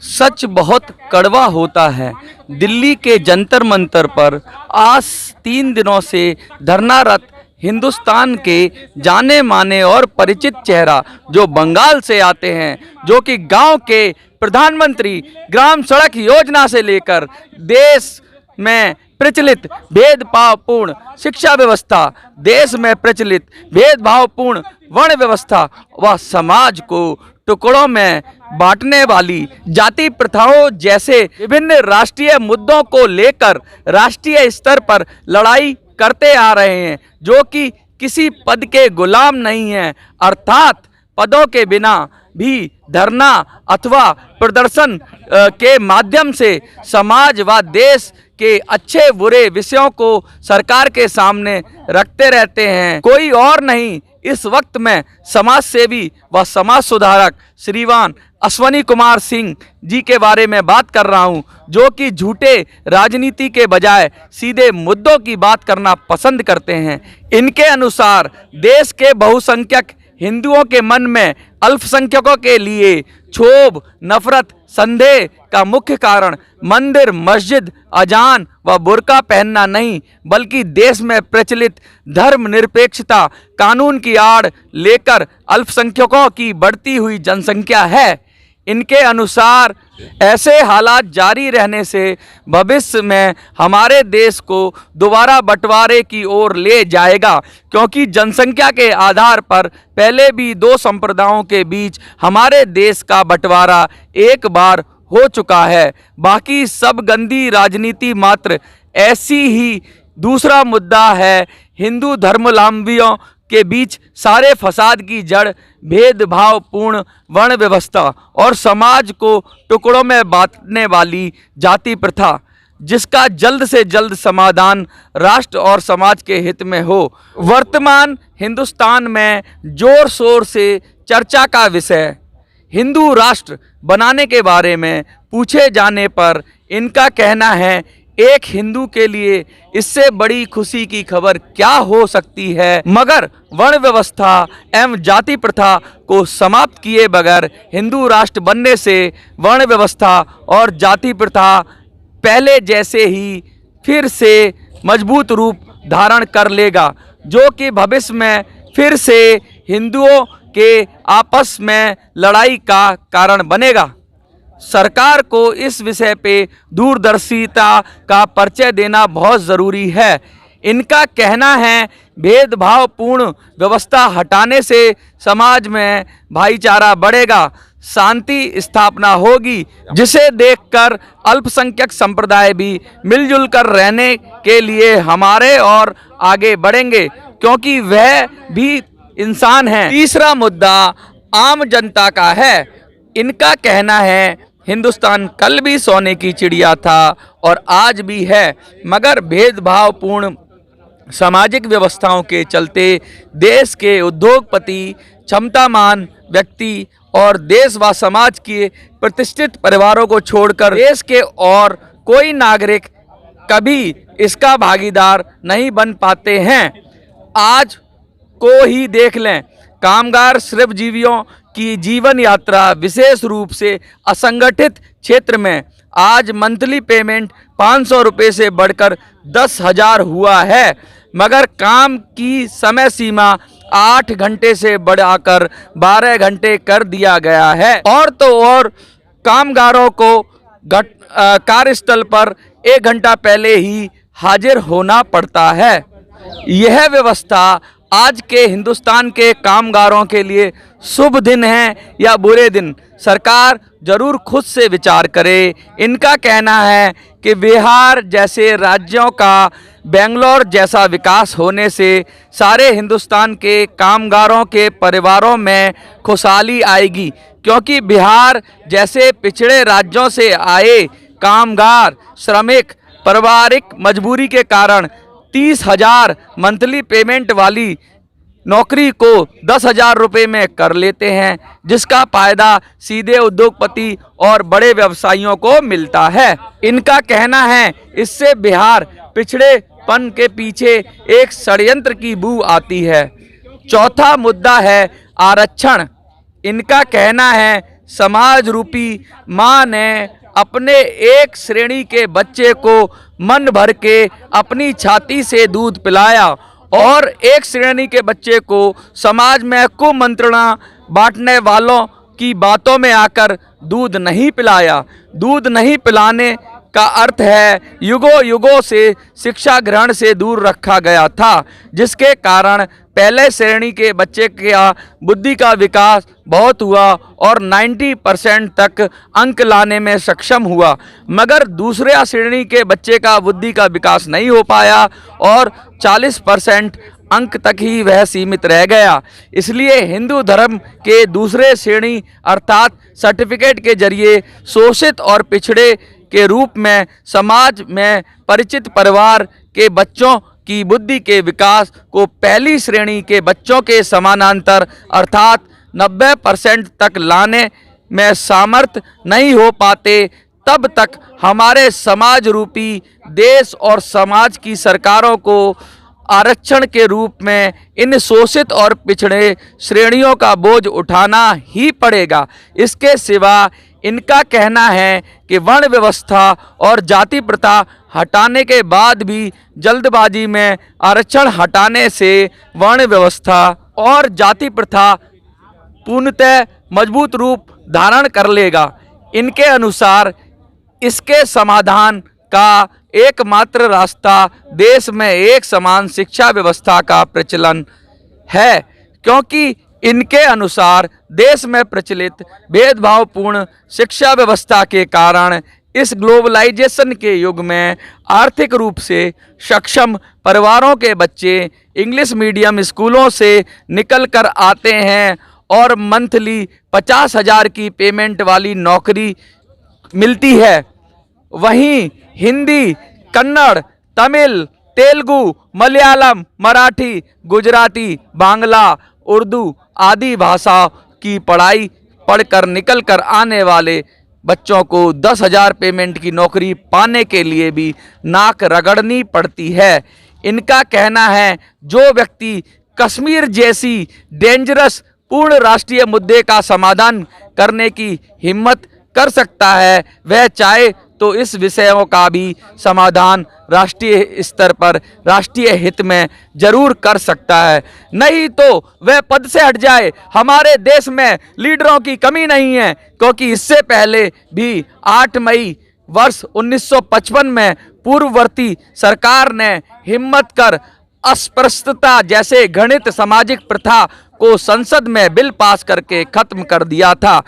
सच बहुत कड़वा होता है। दिल्ली के जंतर मंतर पर आज 3 दिनों से धरनारत हिंदुस्तान के जाने माने और परिचित चेहरा जो बंगाल से आते हैं, जो कि गांव के प्रधानमंत्री ग्राम सड़क योजना से लेकर देश में प्रचलित भेदभावपूर्ण शिक्षा व्यवस्था, देश में प्रचलित भेदभावपूर्ण वर्ण व्यवस्था व समाज को टुकड़ों में बांटने वाली जाति प्रथाओं जैसे विभिन्न राष्ट्रीय मुद्दों को लेकर राष्ट्रीय स्तर पर लड़ाई करते आ रहे हैं, जो कि किसी पद के गुलाम नहीं हैं, अर्थात पदों के बिना भी धरना अथवा प्रदर्शन के माध्यम से समाज व देश के अच्छे बुरे विषयों को सरकार के सामने रखते रहते हैं। कोई और नहीं, इस वक्त मैं समाज सेवी व समाज सुधारक श्रीमान अश्वनी कुमार सिंह जी के बारे में बात कर रहा हूं, जो कि झूठे राजनीति के बजाय सीधे मुद्दों की बात करना पसंद करते हैं। इनके अनुसार देश के बहुसंख्यक हिंदुओं के मन में अल्पसंख्यकों के लिए क्षोभ, नफरत, संदेह का मुख्य कारण मंदिर, मस्जिद, अजान व बुर्का पहनना नहीं, बल्कि देश में प्रचलित धर्मनिरपेक्षता कानून की आड़ लेकर अल्पसंख्यकों की बढ़ती हुई जनसंख्या है। इनके अनुसार ऐसे हालात जारी रहने से भविष्य में हमारे देश को दोबारा बंटवारे की ओर ले जाएगा, क्योंकि जनसंख्या के आधार पर पहले भी 2 संप्रदायों के बीच हमारे देश का बंटवारा एक बार हो चुका है। बाकी सब गंदी राजनीति मात्र ऐसी ही। दूसरा मुद्दा है हिंदू धर्मावलंबियों के बीच सारे फसाद की जड़ भेदभावपूर्ण वर्ण व्यवस्था और समाज को टुकड़ों में बांटने वाली जाति प्रथा, जिसका जल्द से जल्द समाधान राष्ट्र और समाज के हित में हो। वर्तमान हिंदुस्तान में जोर शोर से चर्चा का विषय हिंदू राष्ट्र बनाने के बारे में पूछे जाने पर इनका कहना है, एक हिंदू के लिए इससे बड़ी खुशी की खबर क्या हो सकती है। मगर वर्ण व्यवस्था एवं जाति प्रथा को समाप्त किए बगैर हिंदू राष्ट्र बनने से वर्ण व्यवस्था और जाति प्रथा पहले जैसे ही फिर से मजबूत रूप धारण कर लेगा, जो कि भविष्य में फिर से हिंदुओं के आपस में लड़ाई का कारण बनेगा। सरकार को इस विषय पे दूरदर्शिता का परिचय देना बहुत ज़रूरी है। इनका कहना है, भेदभावपूर्ण व्यवस्था हटाने से समाज में भाईचारा बढ़ेगा, शांति स्थापना होगी, जिसे देखकर अल्पसंख्यक संप्रदाय भी मिलजुल कर रहने के लिए हमारे और आगे बढ़ेंगे, क्योंकि वह भी इंसान हैं। तीसरा मुद्दा आम जनता का है। इनका कहना है, हिंदुस्तान कल भी सोने की चिड़िया था और आज भी है, मगर भेदभावपूर्ण सामाजिक व्यवस्थाओं के चलते देश के उद्योगपति, क्षमतामान व्यक्ति और देश व समाज के प्रतिष्ठित परिवारों को छोड़कर देश के और कोई नागरिक कभी इसका भागीदार नहीं बन पाते हैं। आज को ही देख लें, कामगार श्रमजीवियों की जीवन यात्रा विशेष रूप से असंगठित क्षेत्र में आज मंथली पेमेंट 500 रुपये से बढ़कर 10,000 हुआ है, मगर काम की समय सीमा 8 घंटे से बढ़ाकर 12 घंटे कर दिया गया है। और तो और कामगारों को कार्यस्थल पर 1 घंटा पहले ही हाजिर होना पड़ता है। यह व्यवस्था आज के हिंदुस्तान के कामगारों के लिए शुभ दिन है या बुरे दिन, सरकार जरूर खुद से विचार करे। इनका कहना है कि बिहार जैसे राज्यों का बेंगलोर जैसा विकास होने से सारे हिंदुस्तान के कामगारों के परिवारों में खुशहाली आएगी, क्योंकि बिहार जैसे पिछड़े राज्यों से आए कामगार श्रमिक पारिवारिक मजबूरी के कारण 30,000 मंथली पेमेंट वाली नौकरी को 10,000 रुपये में कर लेते हैं, जिसका फायदा सीधे उद्योगपति और बड़े व्यवसायियों को मिलता है। इनका कहना है, इससे बिहार पिछड़ेपन के पीछे एक षड्यंत्र की बू आती है। चौथा मुद्दा है आरक्षण। इनका कहना है, समाज रूपी माँ ने अपने एक श्रेणी के बच्चे को मन भर के अपनी छाती से दूध पिलाया और एक श्रेणी के बच्चे को समाज में कुमंत्रणा बांटने वालों की बातों में आकर दूध नहीं पिलाया। दूध नहीं पिलाने का अर्थ है युगों युगों से शिक्षा ग्रहण से दूर रखा गया था, जिसके कारण पहले श्रेणी के बच्चे का बुद्धि का विकास बहुत हुआ और 90% तक अंक लाने में सक्षम हुआ, मगर दूसरे श्रेणी के बच्चे का बुद्धि का विकास नहीं हो पाया और 40% अंक तक ही वह सीमित रह गया। इसलिए हिंदू धर्म के दूसरे श्रेणी अर्थात सर्टिफिकेट के जरिए शोषित और पिछड़े के रूप में समाज में परिचित परिवार के बच्चों की बुद्धि के विकास को पहली श्रेणी के बच्चों के समानांतर अर्थात 90% तक लाने में सामर्थ्य नहीं हो पाते, तब तक हमारे समाज रूपी देश और समाज की सरकारों को आरक्षण के रूप में इन शोषित और पिछड़े श्रेणियों का बोझ उठाना ही पड़ेगा। इसके सिवा इनका कहना है कि वर्ण व्यवस्था और जाति प्रथा हटाने के बाद भी जल्दबाजी में आरक्षण हटाने से वर्ण व्यवस्था और जाति प्रथा पूर्णतः मजबूत रूप धारण कर लेगा। इनके अनुसार इसके समाधान का एकमात्र रास्ता देश में एक समान शिक्षा व्यवस्था का प्रचलन है, क्योंकि इनके अनुसार देश में प्रचलित भेदभावपूर्ण शिक्षा व्यवस्था के कारण इस ग्लोबलाइजेशन के युग में आर्थिक रूप से सक्षम परिवारों के बच्चे इंग्लिश मीडियम स्कूलों से निकल कर आते हैं और मंथली 50,000 की पेमेंट वाली नौकरी मिलती है। वहीं हिंदी, कन्नड़, तमिल, तेलुगु, मलयालम, मराठी, गुजराती, बांग्ला, उर्दू आदि भाषा की पढ़ाई पढ़कर निकल कर आने वाले बच्चों को 10,000 पेमेंट की नौकरी पाने के लिए भी नाक रगड़नी पड़ती है। इनका कहना है जो व्यक्ति कश्मीर जैसी डेंजरस पूर्ण राष्ट्रीय मुद्दे का समाधान करने की हिम्मत कर सकता है, वह चाहे तो इस विषयों का भी समाधान राष्ट्रीय स्तर पर राष्ट्रीय हित में जरूर कर सकता है, नहीं तो वह पद से हट जाए। हमारे देश में लीडरों की कमी नहीं है, क्योंकि इससे पहले भी 8 मई वर्ष 1955 में पूर्ववर्ती सरकार ने हिम्मत कर अस्पृश्यता जैसे घृणित सामाजिक प्रथा को संसद में बिल पास करके खत्म कर दिया था।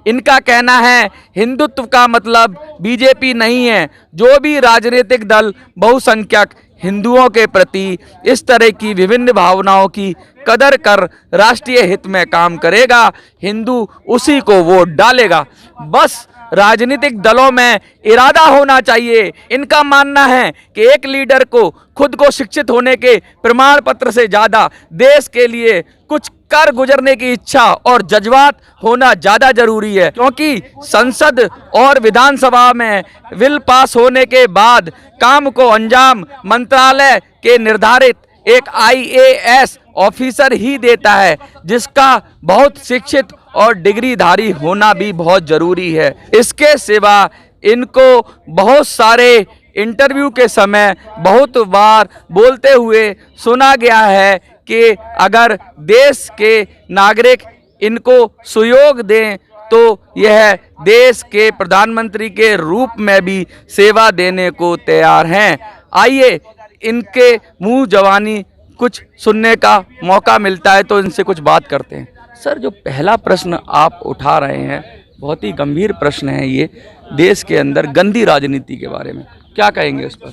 इनका कहना है हिंदुत्व का मतलब बीजेपी नहीं है। जो भी राजनीतिक दल बहुसंख्यक हिंदुओं के प्रति इस तरह की विभिन्न भावनाओं की कदर कर राष्ट्रीय हित में काम करेगा, हिंदू उसी को वोट डालेगा। बस राजनीतिक दलों में इरादा होना चाहिए। इनका मानना है कि एक लीडर को खुद को शिक्षित होने के प्रमाण पत्र से ज़्यादा देश के लिए कुछ कर गुजरने की इच्छा और जज्बात होना ज़्यादा जरूरी है, क्योंकि संसद और विधानसभा में बिल पास होने के बाद काम को अंजाम मंत्रालय के निर्धारित एक IAS ऑफिसर ही देता है, जिसका बहुत शिक्षित और डिग्रीधारी होना भी बहुत ज़रूरी है। इसके सिवा इनको बहुत सारे इंटरव्यू के समय बहुत बार बोलते हुए सुना गया है कि अगर देश के नागरिक इनको सहयोग दें तो यह देश के प्रधानमंत्री के रूप में भी सेवा देने को तैयार हैं। आइए इनके मुंह जवानी कुछ सुनने का मौका मिलता है तो इनसे कुछ बात करते हैं। सर, जो पहला प्रश्न आप उठा रहे हैं बहुत ही गंभीर प्रश्न है, ये देश के अंदर गंदी राजनीति के बारे में क्या कहेंगे उस पर?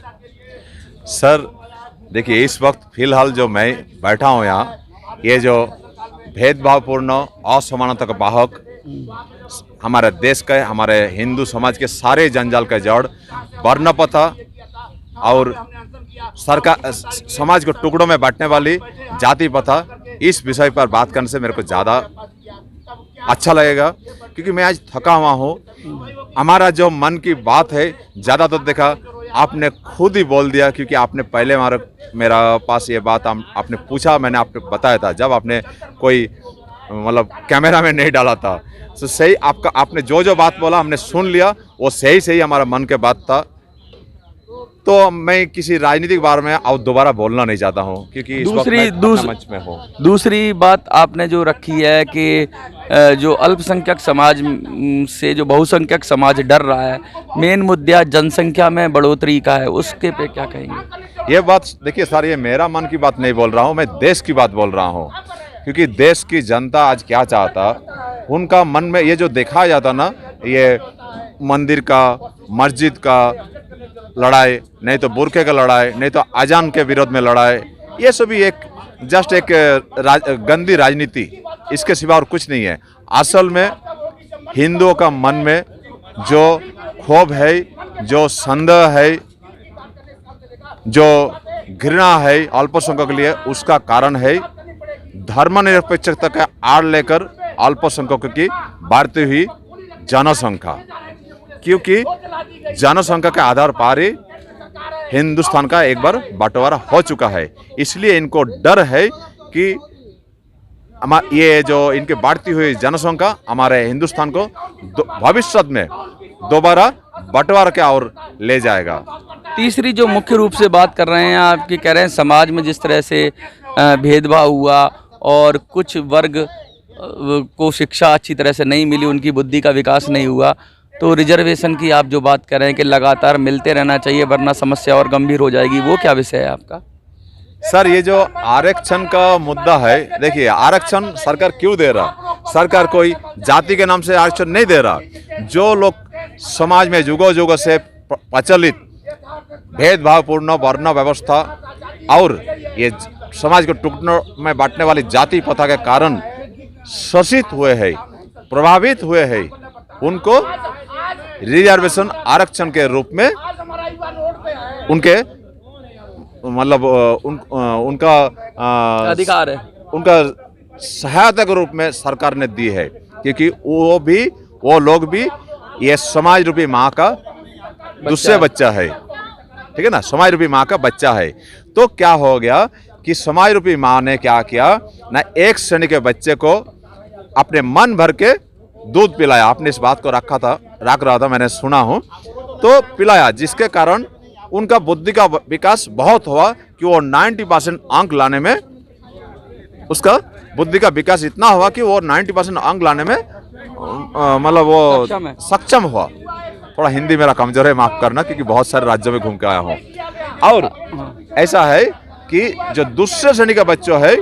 सर देखिए, इस वक्त फिलहाल जो मैं बैठा हूँ यहाँ, ये जो भेदभावपूर्ण असमानता का वाहक हमारे देश के, हमारे हिंदू समाज के सारे जंजाल का जड़ वर्ण प्रथा और सरकार समाज को टुकड़ों में बांटने वाली जाति प्रथा, इस विषय पर बात करने से मेरे को ज़्यादा अच्छा लगेगा, क्योंकि मैं आज थका हुआ हूँ। हमारा जो मन की बात है ज़्यादा तो देखा आपने खुद ही बोल दिया, क्योंकि आपने पहले मेरा पास ये बात आपने पूछा, मैंने आपको बताया था। जब आपने कोई मतलब कैमरा में नहीं डाला था। तो सही आपने जो बात बोला हमने सुन लिया, वो सही सही हमारा मन के बात था। तो मैं किसी राजनीतिक बारे में और दोबारा बोलना नहीं चाहता हूँ, क्योंकि इस वक्त मैं अपना मंच में हूँ। दूसरी बात आपने जो रखी है कि जो अल्पसंख्यक समाज से जो बहुसंख्यक समाज डर रहा है, मेन मुद्दा जनसंख्या में बढ़ोतरी का है, उसके पे क्या कहेंगे? ये बात देखिए सर, ये मेरा मन की बात नहीं बोल रहा हूँ, मैं देश की बात बोल रहा हूँ। क्योंकि देश की जनता आज क्या चाहता, उनका मन में ये जो देखा जाता ना, ये मंदिर का, मस्जिद का लड़ाई, नहीं तो बुरखे का लड़ाई, नहीं तो अजान के विरोध में लड़ाई, ये सभी एक जस्ट एक गंदी राजनीति, इसके सिवा और कुछ नहीं है। असल में हिंदुओं का मन में जो क्षोभ है, जो संदेह है, जो घृणा है अल्पसंख्यक के लिए, उसका कारण है धर्मनिरपेक्षता का आड़ लेकर अल्पसंख्यकों की बढ़ती हुई जनसंख्या। क्योंकि जनसंख्या के आधार पर ही हिंदुस्तान का एक बार बंटवारा हो चुका है, इसलिए इनको डर है कि ये जो इनकी बढ़ती हुई जनसंख्या हमारे हिंदुस्तान को भविष्य में दोबारा बंटवारा के और ले जाएगा। तीसरी जो मुख्य रूप से बात कर रहे हैं आप, कि कह रहे हैं समाज में जिस तरह से भेदभाव हुआ और कुछ वर्ग को शिक्षा अच्छी तरह से नहीं मिली, उनकी बुद्धि का विकास नहीं हुआ, तो रिजर्वेशन की आप जो बात कर रहे हैं कि लगातार मिलते रहना चाहिए वरना समस्या और गंभीर हो जाएगी, वो क्या विषय है आपका? सर, ये जो आरक्षण का मुद्दा है, देखिए आरक्षण सरकार क्यों दे रहा? सरकार कोई जाति के नाम से आरक्षण नहीं दे रहा। जो लोग समाज में जुगों जुगों से प्रचलित भेदभावपूर्ण वर्ण व्यवस्था और ये समाज को टुकड़ों में बांटने वाली जाति प्रथा के कारण शोषित हुए हैं, प्रभावित हुए हैं, उनको रिजर्वेशन आरक्षण के रूप में उनके मतलब उनका अधिकार है, उनका सहायता के रूप में सरकार ने दी है। क्योंकि वो लोग भी ये समाज रूपी माँ का दूसरे बच्चा है, ठीक है ना, समाज रूपी माँ का बच्चा है। तो क्या हो गया कि समाज रूपी माँ ने क्या किया ना, एक श्रेणी के बच्चे को अपने मन भर के दूध पिलाया। आपने इस बात को रख रहा था, मैंने सुना हूँ, तो पिलाया, जिसके कारण उनका बुद्धि का विकास बहुत हुआ कि वो 90% अंक लाने में, उसका बुद्धि का विकास इतना हुआ कि वो 90% अंक लाने में मतलब वो सक्षम हुआ। थोड़ा हिंदी मेरा कमजोर है, माफ करना, क्योंकि बहुत सारे राज्यों में घूम के आया हूँ। और ऐसा है कि जो दूसरे श्रेणी का बच्चा है,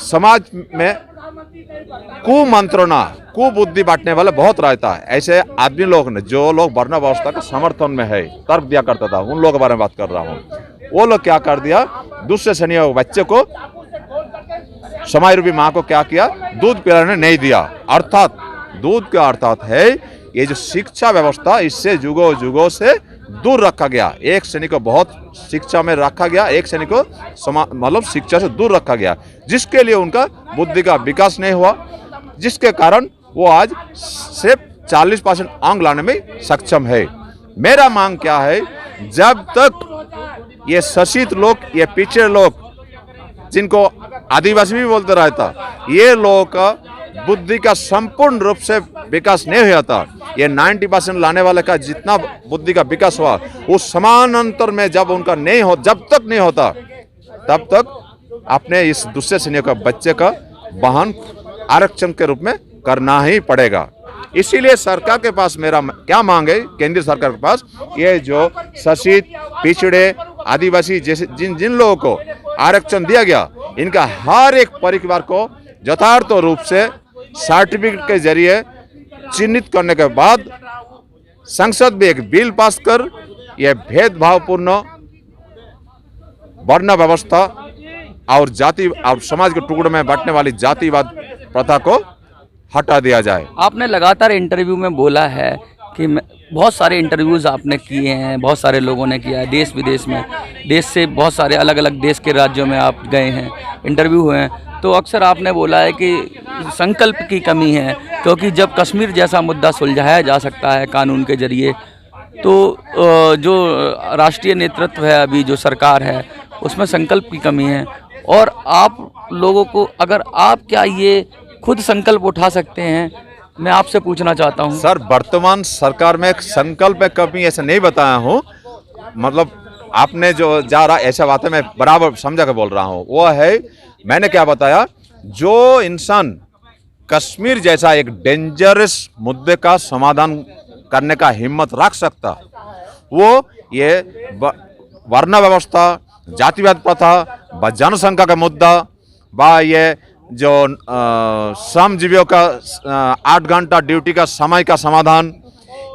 समाज में कुमंत्रणा, कुबुद्धि बांटने वाले बहुत रहता है। ऐसे आदमी लोग ने, जो लोग वर्ण व्यवस्था के समर्थन में है, तर्क दिया करता था, उन लोगों के बारे में बात कर रहा हूँ। वो लोग क्या कर दिया, दूसरे श्रेणी के बच्चे को, समाज रूपी माँ को क्या किया, दूध पिलाने नहीं दिया। अर्थात दूध का अर्थात है ये जो शिक्षा व्यवस्था, इससे जुगों जुगों से दूर रखा गया। एक श्रेणी को बहुत शिक्षा में रखा गया, एक श्रेणी को मतलब शिक्षा से दूर रखा गया, जिसके लिए उनका बुद्धि का विकास नहीं हुआ, जिसके कारण वो आज सिर्फ 40% अंक लाने में सक्षम है। मेरा मांग क्या है, जब तक ये शोषित लोग, ये पिछड़े लोग, जिनको आदिवासी भी बोलते रहता, ये लोगों का बुद्धि का संपूर्ण रूप से विकास नहीं हुआ था, ये 90% लाने वाले का जितना बुद्धि का विकास हुआ, उस समानांतर में जब उनका नहीं हो, जब तक नहीं होता, तब तक अपने इस दूसरे श्रेणी का बच्चे का वहन आरक्षण के रूप में करना ही पड़ेगा। इसीलिए सरकार के पास मेरा क्या मांग है, केंद्रीय सरकार के पास, ये जो शोषित, पिछड़े, आदिवासी जैसे जिन लोगों को आरक्षण दिया गया, इनका हर एक परिवार को यथार्थ रूप से सर्टिफिकेट के जरिए चिन्हित करने के बाद संसद में एक बिल पास कर यह भेदभावपूर्ण वर्ण व्यवस्था और जाति और समाज के टुकड़ों में बांटने वाली जातिवाद प्रथा को हटा दिया जाए। आपने लगातार इंटरव्यू में बोला है कि बहुत सारे इंटरव्यूज़ आपने किए हैं, बहुत सारे लोगों ने किया है, देश विदेश में, देश से बहुत सारे अलग अलग देश के राज्यों में आप गए हैं, इंटरव्यू हुए हैं, तो अक्सर आपने बोला है कि संकल्प की कमी है, क्योंकि जब कश्मीर जैसा मुद्दा सुलझाया जा सकता है कानून के जरिए, तो जो राष्ट्रीय नेतृत्व है, अभी जो सरकार है, उसमें संकल्प की कमी है। और आप लोगों को, अगर आप क्या ये खुद संकल्प उठा सकते हैं, मैं आपसे पूछना चाहता हूं। सर वर्तमान सरकार में संकल्प में कभी ऐसा नहीं बताया हूँ, मतलब आपने जो जा रहा ऐसा बात है, मैं बराबर समझा के बोल रहा हूँ। वो है, मैंने क्या बताया, जो इंसान कश्मीर जैसा एक डेंजरस मुद्दे का समाधान करने का हिम्मत रख सकता, वो ये वर्ण व्यवस्था, जातिवाद प्रथा, व जनसंख्या का मुद्दा, व ये जो श्रमजीवियों का 8 घंटा ड्यूटी का समय का समाधान,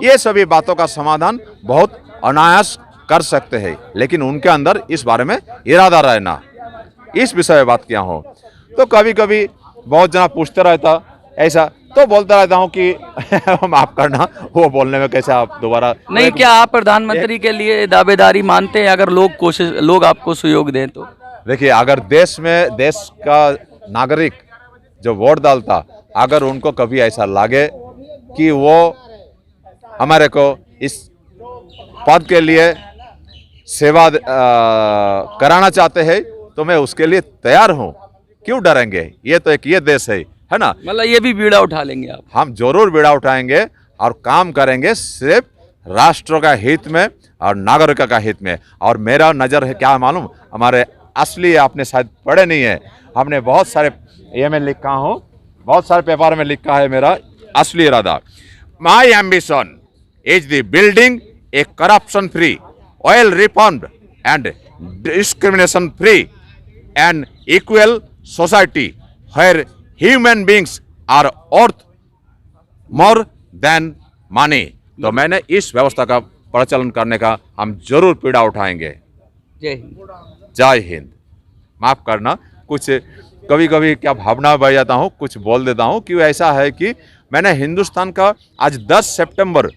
ये सभी बातों का समाधान बहुत अनायास कर सकते हैं। लेकिन उनके अंदर इस बारे में इरादा रहना, इस विषय में बात किया हो। तो कभी कभी बहुत जना पूछते रहता ऐसा, तो बोलता रहता हूँ कि माफ करना, वो बोलने में कैसे आप दोबारा नहीं, क्या आप प्रधानमंत्री के लिए दावेदारी मानते हैं अगर लोग आपको सहयोग दें तो? देखिए, अगर देश का नागरिक जो वोट डालता, अगर उनको कभी ऐसा लगे कि वो हमारे को इस पद के लिए सेवा कराना चाहते हैं, तो मैं उसके लिए तैयार हूँ। क्यों डरेंगे? ये तो एक ये देश है ना। मतलब ये भी बीड़ा उठा लेंगे आप? हम जरूर बीड़ा उठाएंगे और काम करेंगे सिर्फ राष्ट्र का हित में और नागरिक का हित में। और मेरा नज़र है क्या मालूम, हमारे असली, आपने शायद पढ़े नहीं है, हमने बहुत सारे ये में लिखा हूँ, बहुत सारे पेपर में लिखा है मेरा असली इरादा। My ambition is the building a corruption free, oil reformed and discrimination free and equal society where human beings are worth more than money. तो मैंने इस व्यवस्था का प्रचलन करने का हम जरूर पीड़ा उठाएंगे। जय हिंद। जय हिंद। माफ करना, कुछ कभी कभी क्या भावना बह जाता हूँ, कुछ बोल देता हूँ। क्यों ऐसा है कि मैंने हिंदुस्तान का आज 10 सितंबर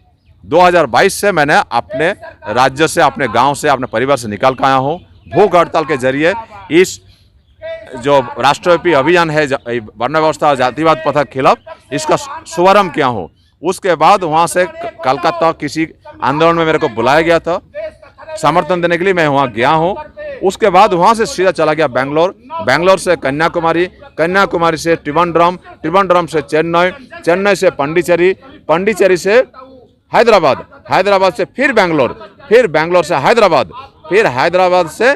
2022 से मैंने अपने राज्य से, अपने गांव से, अपने परिवार से निकाल कर आया हूँ। भूख हड़ताल के जरिए इस जो राष्ट्रव्यापी अभियान है वर्ण व्यवस्था और जातिवाद प्रथा के खिलाफ, इसका शुभारंभ किया हूँ। उसके बाद वहाँ से कलकत्ता किसी आंदोलन में मेरे को बुलाया गया था समर्थन देने के लिए, मैं वहाँ गया हूँ। उसके बाद वहाँ से सीधा चला गया बेंगलोर, बेंगलोर से कन्याकुमारी, कन्याकुमारी से त्रिवेंद्रम, त्रिवेंद्रम से चेन्नई, चेन्नई से पांडिचेरी, पांडिचेरी से हैदराबाद, हैदराबाद से फिर बेंगलोर, फिर बेंगलोर से हैदराबाद, फिर हैदराबाद से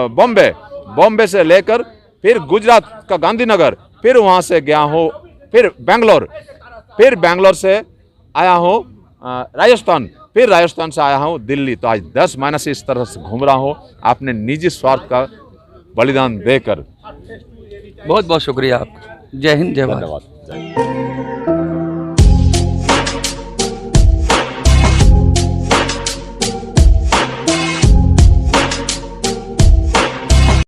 बॉम्बे, बॉम्बे से लेकर फिर गुजरात का गांधीनगर, फिर वहाँ से गया हूँ, फिर बेंगलोर, फिर बेंगलोर से आया हूँ राजस्थान, फिर राजस्थान से आया हूँ दिल्ली। तो आज 10 महीने से इस तरह से घूम रहा हूँ अपने निजी स्वार्थ का बलिदान देकर। बहुत बहुत शुक्रिया आपका। जय हिंद, जय भारत। धन्यवाद।